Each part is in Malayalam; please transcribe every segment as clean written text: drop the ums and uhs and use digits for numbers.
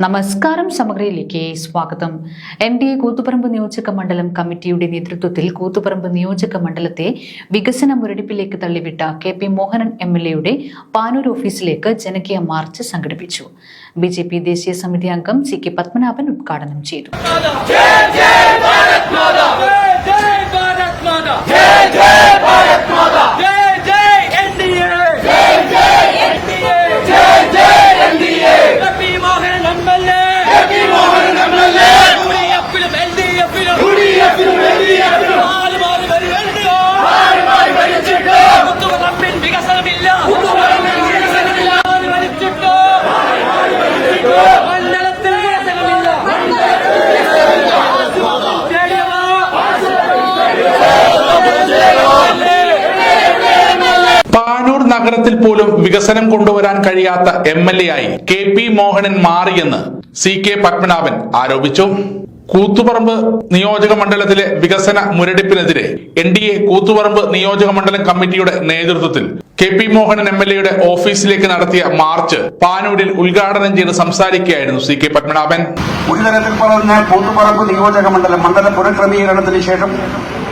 നമസ്കാരം. സമഗ്രയിലേക്ക് സ്വാഗതം. NDA കൂത്തുപറമ്പ് നിയോജക മണ്ഡലം കമ്മിറ്റിയുടെ നേതൃത്വത്തിൽ കൂത്തുപറമ്പ് നിയോജക മണ്ഡലത്തെ വികസന മുരടിപ്പിലേക്ക് തള്ളിവിട്ട KP മോഹനൻ MLA പാനൂർ ഓഫീസിലേക്ക് ജനകീയ മാർച്ച് സംഘടിപ്പിച്ചു. BJP ദേശീയ സമിതി അംഗം CK പത്മനാഭൻ ഉദ്ഘാടനം ചെയ്തു. പാനൂർ നഗരത്തിൽ പോലും വികസനം കൊണ്ടുവരാൻ കഴിയാത്ത MLA ആയി KP മോഹനൻ മാറിയെന്ന് CK പത്മനാഭൻ ആരോപിച്ചു. കൂത്തുപറമ്പ് നിയോജക മണ്ഡലത്തിലെ വികസന മുരടിപ്പിനെതിരെ NDA കൂത്തുപറമ്പ് നിയോജക മണ്ഡലം കമ്മിറ്റിയുടെ നേതൃത്വത്തിൽ KP മോഹനൻ MLA ഓഫീസിലേക്ക് നടത്തിയ മാർച്ച് പാനൂരിൽ ഉദ്ഘാടനം ചെയ്ത് സംസാരിക്കുകയായിരുന്നു CK പത്മനാഭൻ. ഒരു തരത്തിൽ പറഞ്ഞാൽ കൂത്തുപറമ്പ് നിയോജക മണ്ഡല പുനഃക്രമീകരണത്തിന് ശേഷം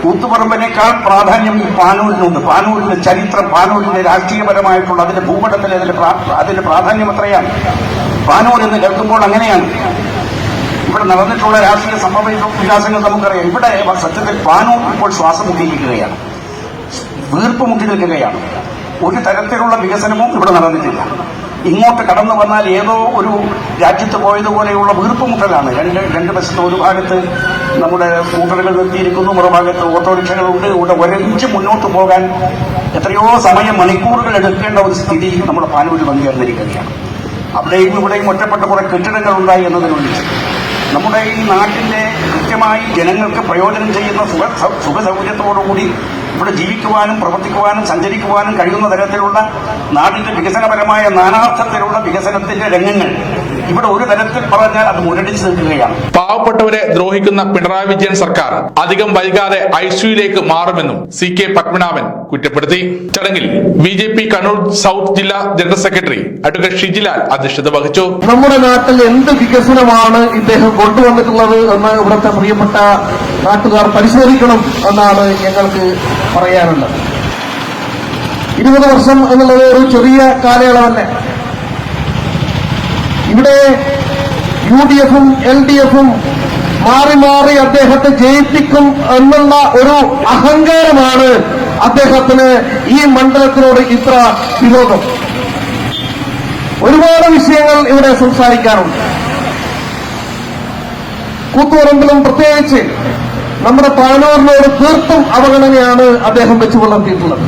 കൂത്തുപറമ്പിനേക്കാൾ പ്രാധാന്യം ഈ പാനൂരിനുണ്ട്. പാനൂരിന്റെ ചരിത്രം, പാനൂരിന്റെ രാഷ്ട്രീയപരമായിട്ടുള്ള അതിന്റെ ഭൂപടത്തിൽ അതിന്റെ പ്രാധാന്യം എത്രയാണ്. പാനൂർ എന്ന് കേൾക്കുമ്പോൾ അങ്ങനെയാണ്. ഇവിടെ നടന്നിട്ടുള്ള രാഷ്ട്രീയ സംഭവ വികാസങ്ങൾ നമുക്കറിയാം. ഇവിടെ സത്യത്തിൽ പാനൂർ ഇപ്പോൾ ശ്വാസം മുട്ടിയിരിക്കുകയാണ്, വീർപ്പ് മുട്ടി നിൽക്കുകയാണ്. ഒരു തരത്തിലുള്ള വികസനവും ഇവിടെ നടന്നിട്ടില്ല. ഇങ്ങോട്ട് കടന്നു വന്നാൽ ഏതോ ഒരു രാജ്യത്ത് പോയതുപോലെയുള്ള വീർപ്പുമുട്ടലാണ്. രണ്ട് വശത്ത് ഒരു ഭാഗത്ത് നമ്മുടെ സ്കൂട്ടറുകൾ നിർത്തിയിരിക്കുന്നു, മറുഭാഗത്ത് ഓട്ടോറിക്ഷകളുണ്ട്. ഇവിടെ ഒരിഞ്ച് മുന്നോട്ട് പോകാൻ എത്രയോ സമയം, മണിക്കൂറുകൾ എടുക്കേണ്ട ഒരു സ്ഥിതി നമ്മുടെ പാനൂരിൽ വന്നു ചേർന്നിരിക്കുകയാണ്. അവിടെയും ഇവിടെയും ഒറ്റപ്പെട്ട കുറെ കെട്ടിടങ്ങൾ ഉണ്ടായി എന്നതിനുള്ളിൽ നമ്മുടെ ഈ നാട്ടിന്റെ കൃത്യമായി ജനങ്ങൾക്ക് പ്രയോജനം ചെയ്യുന്ന സുഖസൗകര്യത്തോടുകൂടി ഇവിടെ ജീവിക്കുവാനും പ്രവർത്തിക്കുവാനും സഞ്ചരിക്കുവാനും കഴിയുന്ന തരത്തിലുള്ള നാടിന്റെ വികസനപരമായ നാനാർത്ഥത്തിലുള്ള വികസനത്തിന്റെ രംഗങ്ങൾ ഇവിടെ ഒരു തരത്തിൽ പറഞ്ഞാൽ അത് മുരടിച്ചു നിൽക്കുകയാണ്. പാവപ്പെട്ടവരെ ദ്രോഹിക്കുന്ന പിണറായി വിജയൻ സർക്കാർ അധികം വൈകാതെ ICUയിലേക്ക് മാറുമെന്നും CK പത്മനാഭൻ കുറ്റപ്പെടുത്തി. ചടങ്ങിൽ BJP കണ്ണൂർ സൗത്ത് ജില്ലാ ജനറൽ സെക്രട്ടറി അഡ്വക്കേറ്റ് ഷിജിലാൽ അധ്യക്ഷത വഹിച്ചു. നമ്മുടെ നാട്ടിൽ എന്ത് വികസനമാണ് ഇദ്ദേഹം കൊണ്ടുവന്നിട്ടുള്ളത് എന്ന് ഇവിടുത്തെ പ്രിയപ്പെട്ട നാട്ടുകാർ പരിശോധിക്കണം എന്നാണ് ഞങ്ങൾക്ക് പറയാനുള്ളത്. 20 വർഷം എന്നുള്ളത് ഒരു ചെറിയ കാലയളവല്ല. ഇവിടെ UDFും LDFും മാറി മാറി അദ്ദേഹത്തെ ജയിപ്പിക്കും എന്നുള്ള ഒരു അഹങ്കാരമാണ് അദ്ദേഹത്തിന് ഈ മണ്ഡലത്തിനോട് ഇത്ര വിരോധം. ഒരുപാട് വിഷയങ്ങൾ ഇവിടെ സംസാരിക്കാറുണ്ട്. കൂത്തുപറമ്പിലും പ്രത്യേകിച്ച് നമ്മുടെ പാനൂരിനോട് തീർത്തും അവഗണനയാണ് അദ്ദേഹം വെച്ചു പുലർത്തിയിട്ടുള്ളത്.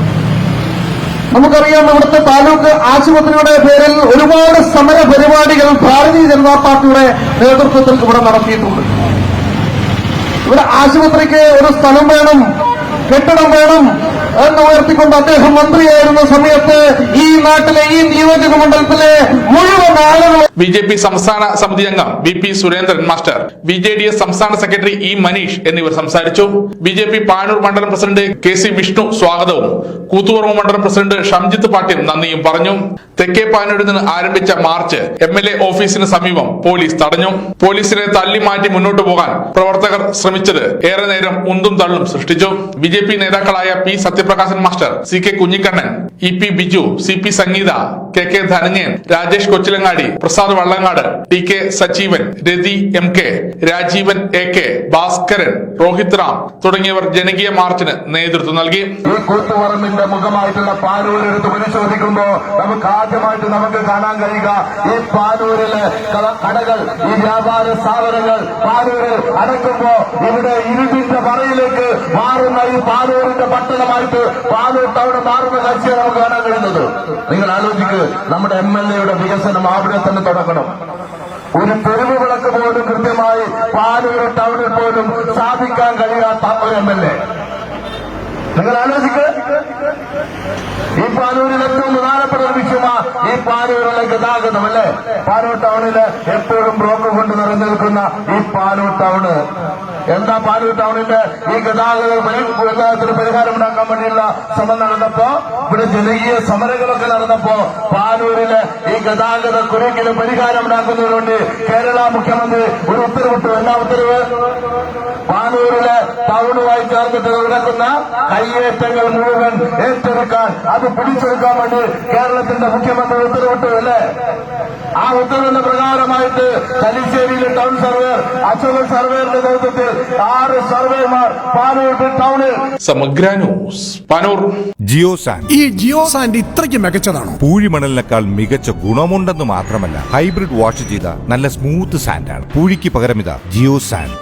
നമുക്കറിയാം, ഇവിടുത്തെ താലൂക്ക് ആശുപത്രിയുടെ പേരിൽ ഒരുപാട് സമര പരിപാടികൾ ഭാരതീയ ജനതാ പാർട്ടിയുടെ നേതൃത്വത്തിൽ ഇവിടെ നടത്തിയിട്ടുണ്ട്. ഇവിടെ ആശുപത്രിക്ക് ഒരു സ്ഥലം വേണം, കെട്ടിടം വേണം എന്ന് ഉയർത്തിക്കൊണ്ട് അദ്ദേഹം മന്ത്രിയായിരുന്ന സമയത്ത് ഈ നാട്ടിലെ ഈ നിയോജക മണ്ഡലത്തിലെ മുഴുവൻ ആളുകൾ BJP സംസ്ഥാന സമിതി അംഗം VP സുരേന്ദ്രൻ മാസ്റ്റർ, BJDS സംസ്ഥാന സെക്രട്ടറി E മനീഷ് എന്നിവർ സംസാരിച്ചു. BJP പാനൂർ മണ്ഡലം പ്രസിഡന്റ് KC വിഷ്ണു സ്വാഗതവും കൂത്തുപറമ്പ് മണ്ഡലം പ്രസിഡന്റ് ഷംജിത്ത് പാട്ടീൽ നന്ദിയും പറഞ്ഞു. തെക്കേ പാനൂരിൽ നിന്ന് ആരംഭിച്ച മാർച്ച് MLA ഓഫീസിന് സമീപം പോലീസ് തടഞ്ഞു. പോലീസിനെ തള്ളി മാറ്റി മുന്നോട്ട് പോകാൻ പ്രവർത്തകർ ശ്രമിച്ചത് ഏറെ നേരം ഉന്തും തള്ളും സൃഷ്ടിച്ചു. BJP നേതാക്കളായ P Sathyaprakashan master, CK Kunhikannan, EP Biju, CP സംഗീത, KK ധനഞ്ജയൻ, രാജേഷ് കൊച്ചിലങ്ങാടി, പ്രസാദ് വള്ളങ്ങാട്, TK സജീവൻ, രതി MK, രാജീവൻ AK, ഭാസ്കരൻ, രോഹിത് റാം തുടങ്ങിയവർ ജനകീയ മാർച്ചിന് നേതൃത്വം നൽകി. ഈ കൂത്തുപറമ്പിന്റെ മുഖമായിട്ടുള്ള പാനൂർ എടുത്ത് പരിശോധിക്കുമ്പോ നമുക്ക് കാണാൻ കഴിയുക, ഈ പാനൂരിലെ കടകൾ, ഈ വ്യാപാര സ്ഥാപനങ്ങൾ പാനൂരിൽ അടക്കുമ്പോ ഇവിടെ ഇരുട്ടിന്റെ പറയിലേക്ക് മാറുന്ന ഈ പാനൂരിന്റെ പട്ടണമായിട്ട് പാനൂർ ടൗൺ മാറുന്ന കാഴ്ചയാണ് നമുക്ക് കാണാൻ കഴിയുന്നത്. നിങ്ങൾ ആലോചിക്ക്, നമ്മുടെ MLA വികസനം അവിടെ തന്നെ തുടങ്ങണം. ഒരു തെരുവ് വിളക്ക് പോലും കൃത്യമായി പാനൂർ ടൗണിൽ പോലും സ്ഥാപിക്കാൻ കഴിയാത്ത ഒരു MLA. നിങ്ങൾ ആലോചിക്ക്, ഈ പാനൂരിൽ ഏറ്റവും പ്രധാനപ്പെട്ട ഒരു വിഷയമാണ് ഈ പാനൂരിലെ ഗതാഗതം, അല്ലേ? പാനൂർ ടൗണില് എപ്പോഴും ബ്ലോക്ക് കൊണ്ട് നിറഞ്ഞു നിൽക്കുന്ന ഈ പാനൂർ ടൗണ് എന്താ പാനൂർ ടൗണിന്റെ ഈ ഗതാഗതത്തിന് പരിഹാരം ഉണ്ടാക്കാൻ വേണ്ടിയുള്ള ശ്രമം നടന്നപ്പോ, ഇവിടെ ജനകീയ സമരങ്ങളൊക്കെ നടന്നപ്പോ പാനൂരിലെ ഈ ഗതാഗത കുരുക്കിന് പരിഹാരം ഉണ്ടാക്കുന്നതിന് വേണ്ടി കേരള മുഖ്യമന്ത്രി ഒരു ഉത്തരവിട്ടു. എന്നാ ഉത്തരവ്? പാനൂരിലെ ടൗണുമായി ചേർന്നിട്ട് നടക്കുന്ന കയ്യേറ്റങ്ങൾ മുഴുവൻ ഏറ്റെടുക്കാൻ, അത് പിടിച്ചെടുക്കാൻ വേണ്ടി കേരളത്തിന്റെ മുഖ്യമന്ത്രി ഉത്തരവിട്ടു അല്ലേ? ആ ഉത്തരവിന്റെ പ്രകാരമായിട്ട് തലശ്ശേരിയിലെ ടൗൺ സർവേർ അശോകൻ സർവേറിന്റെ നേതൃത്വത്തിൽ 6 സർവേമാർ പാനൂർ ടൗണിൽ. സമഗ്ര ന്യൂസ് പാനൂർ. ജിയോ സാൻഡ്. ഈ ജിയോ സാൻഡ് ഇത്രയ്ക്ക് മികച്ചതാണോ? പൂഴിമണലിനേക്കാൾ മികച്ച ഗുണമുണ്ടെന്ന് മാത്രമല്ല, ഹൈബ്രിഡ് വാഷ് ചെയ്ത നല്ല സ്മൂത്ത് സാൻഡാണ്. പൂഴിക്ക് പകരം ഇതാ ജിയോ സാൻഡ്.